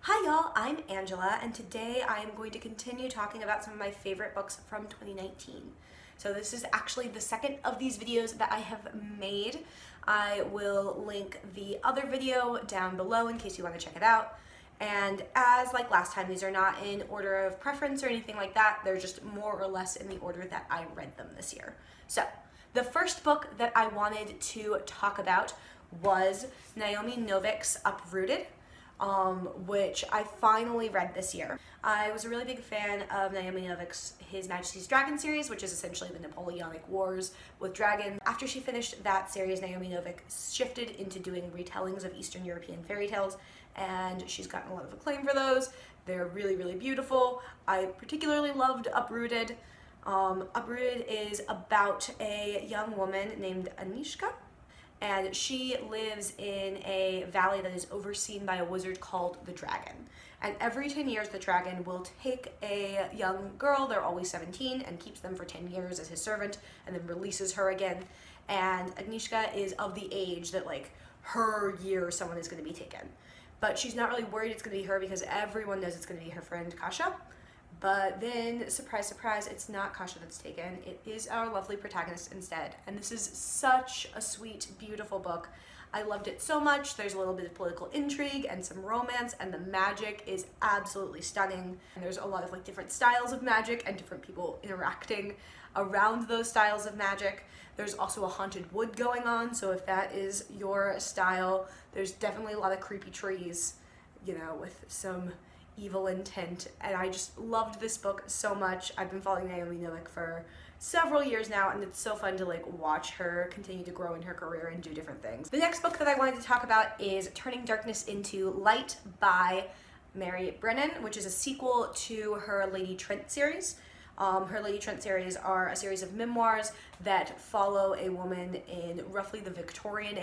Hi y'all, I'm Angela, and today I am going to continue talking about some of my favorite books from 2019. So this is actually the second of these videos that I have made. I will link the other video down below in case you want to check it out. And as like last time, these are not in order of preference or anything like that. They're just more or less in the order that I read them this year. So the first book that I wanted to talk about was Naomi Novik's Uprooted, which I finally read this year. I was a really big fan of Naomi Novik's His Majesty's Dragon series, which is essentially the Napoleonic Wars with dragons. After she finished that series, Naomi Novik shifted into doing retellings of Eastern European fairy tales, and she's gotten a lot of acclaim for those. They're really, really beautiful. I particularly loved Uprooted. Uprooted is about a young woman named Anishka, and she lives in a valley that is overseen by a wizard called the Dragon. And every 10 years, the Dragon will take a young girl, they're always 17, and keeps them for 10 years as his servant, and then releases her again. And Agnieszka is of the age that, like, her year someone is going to be taken. But she's not really worried it's going to be her because everyone knows it's going to be her friend Kasha. But then, surprise, surprise, it's not Kasha that's taken. It is our lovely protagonist instead. And this is such a sweet, beautiful book. I loved it so much. There's a little bit of political intrigue and some romance, and the magic is absolutely stunning. And there's a lot of like different styles of magic and different people interacting around those styles of magic. There's also a haunted wood going on, so if that is your style, there's definitely a lot of creepy trees, you know, with some evil intent, and I just loved this book so much. I've been following Naomi Novik for several years now, and it's so fun to like watch her continue to grow in her career and do different things. The next book that I wanted to talk about is Turning Darkness into Light by Mary Brennan, which is a sequel to her Lady Trent series. Her Lady Trent series are a series of memoirs that follow a woman in roughly the Victorian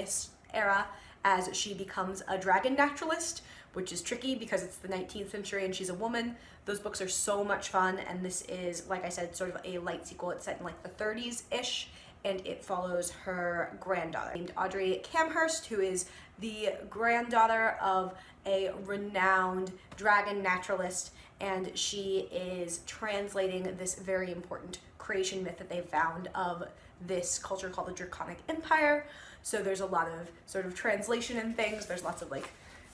era as she becomes a dragon naturalist, which is tricky because it's the 19th century and she's a woman. Those books are so much fun, and this is, like I said, sort of a light sequel. It's set in like the 30s-ish, and it follows her granddaughter named Audrey Camhurst, who is the granddaughter of a renowned dragon naturalist, and she is translating this very important creation myth that they found of this culture called the Draconic Empire. So there's a lot of sort of translation and things. There's lots of like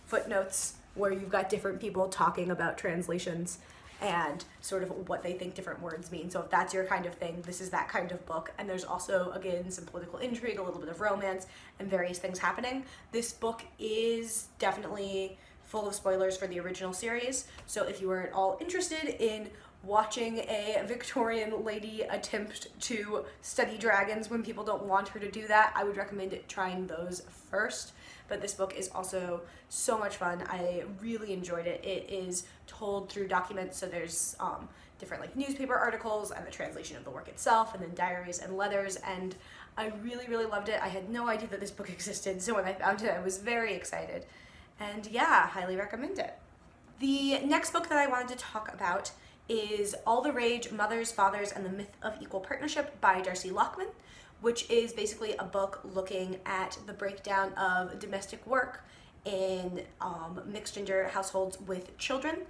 footnotes where you've got different people talking about translations and sort of what they think different words mean. So if that's your kind of thing, this is that kind of book. And there's also, again, some political intrigue, a little bit of romance, and various things happening. This book is definitely full of spoilers for the original series. So if you are at all interested in watching a Victorian lady attempt to study dragons when people don't want her to do that, I would recommend trying those first. But this book is also so much fun. I really enjoyed it. It is told through documents, so there's different like newspaper articles and the translation of the work itself, and then diaries and letters, and I really, really loved it. I had no idea that this book existed, so when I found it, I was very excited. And yeah, highly recommend it. The next book that I wanted to talk about is All the Rage, Mothers, Fathers, and the Myth of Equal Partnership by Darcy Lockman, which is basically a book looking at the breakdown of domestic work in mixed gender households with children.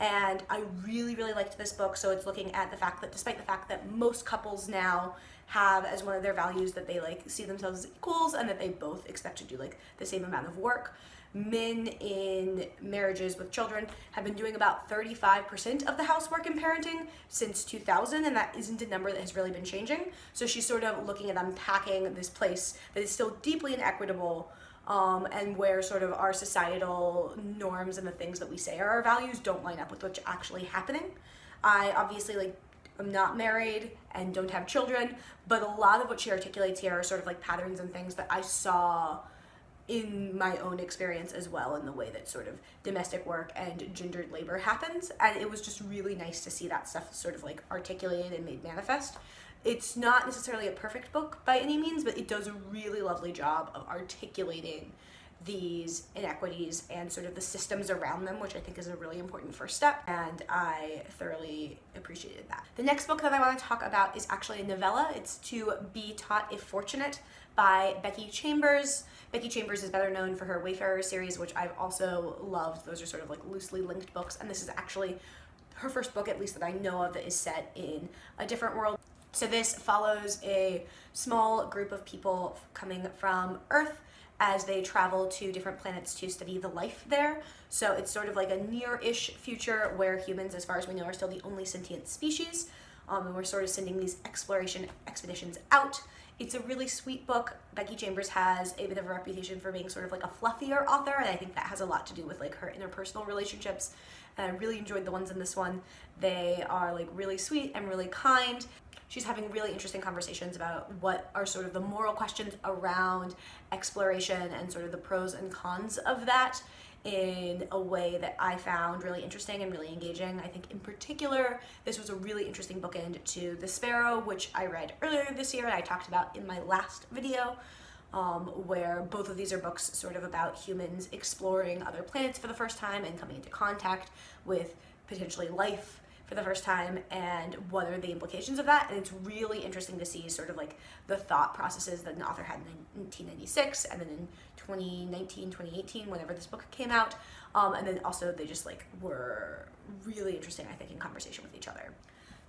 And I really, really liked this book. So it's looking at the fact that despite the fact that most couples now have as one of their values that they like see themselves as equals and that they both expect to do like the same amount of work, men in marriages with children have been doing about 35% of the housework and parenting since 2000, and that isn't a number that has really been changing. So she's sort of looking at unpacking this place that is still deeply inequitable, and where sort of our societal norms and the things that we say are our values don't line up with what's actually happening. I obviously like I'm not married and don't have children, but a lot of what she articulates here are sort of like patterns and things that I saw in my own experience as well, in the way that sort of domestic work and gendered labor happens. And it was just really nice to see that stuff sort of like articulated and made manifest. It's not necessarily a perfect book by any means, but it does a really lovely job of articulating these inequities and sort of the systems around them, which I think is a really important first step, and I thoroughly appreciated that. The next book that I want to talk about is actually a novella. It's To Be Taught If Fortunate by Becky Chambers. Becky Chambers is better known for her Wayfarer series, which I've also loved. Those are sort of like loosely linked books, and this is actually her first book, at least that I know of, that is set in a different world. So this follows a small group of people coming from Earth as they travel to different planets to study the life there. So it's sort of like a near-ish future where humans, as far as we know, are still the only sentient species. And we're sort of sending these exploration expeditions out. It's a really sweet book. Becky Chambers has a bit of a reputation for being sort of like a fluffier author, and I think that has a lot to do with like her interpersonal relationships. And I really enjoyed the ones in this one. They are like really sweet and really kind. She's having really interesting conversations about what are sort of the moral questions around exploration and sort of the pros and cons of that in a way that I found really interesting and really engaging. I think in particular, this was a really interesting bookend to The Sparrow, which I read earlier this year and I talked about in my last video, where both of these are books sort of about humans exploring other planets for the first time and coming into contact with potentially life for the first time, and what are the implications of that. And it's really interesting to see sort of like the thought processes that an author had in 1996 and then in 2019, 2018, whenever this book came out. And then also they just like were really interesting, I think, in conversation with each other.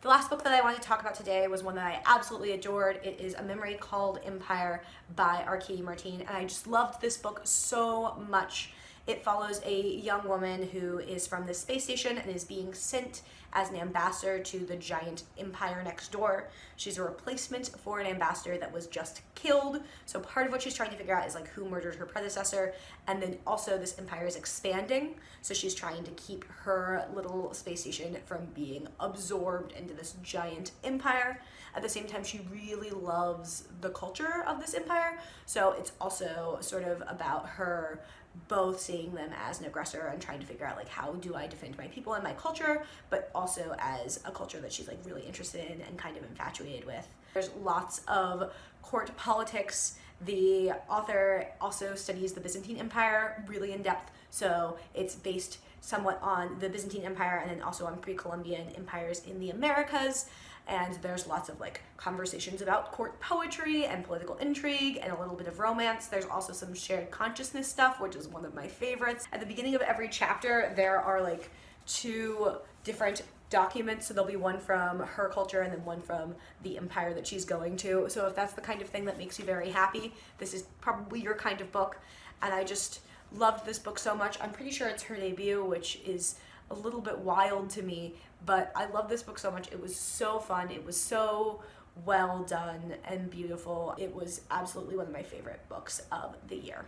The last book that I wanted to talk about today was one that I absolutely adored. It is A Memory Called Empire by Arkady Martine, and I just loved this book so much. It follows a young woman who is from the space station and is being sent as an ambassador to the giant empire next door. She's a replacement for an ambassador that was just killed. So part of what she's trying to figure out is like who murdered her predecessor. And then also this empire is expanding. So she's trying to keep her little space station from being absorbed into this giant empire. At the same time, she really loves the culture of this empire. So it's also sort of about her both seeing them as an aggressor and trying to figure out like how do I defend my people and my culture, but also as a culture that she's like really interested in and kind of infatuated with. There's lots of court politics. The author also studies the Byzantine Empire really in depth, so it's based somewhat on the Byzantine Empire and then also on pre-Columbian empires in the Americas. And there's lots of like conversations about court poetry and political intrigue and a little bit of romance. There's also some shared consciousness stuff, which is one of my favorites. At the beginning of every chapter, there are like 2 different documents. So there'll be one from her culture and then one from the empire that she's going to. So if that's the kind of thing that makes you very happy, this is probably your kind of book. And I just loved this book so much. I'm pretty sure it's her debut, which is a little bit wild to me, but I love this book so much. It was so fun. It was so well done and beautiful. It was absolutely one of my favorite books of the year.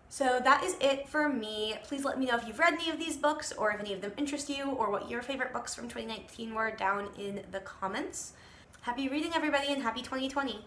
So that is it for me. Please let me know if you've read any of these books or if any of them interest you or what your favorite books from 2019 were down in the comments. Happy reading, everybody, and happy 2020.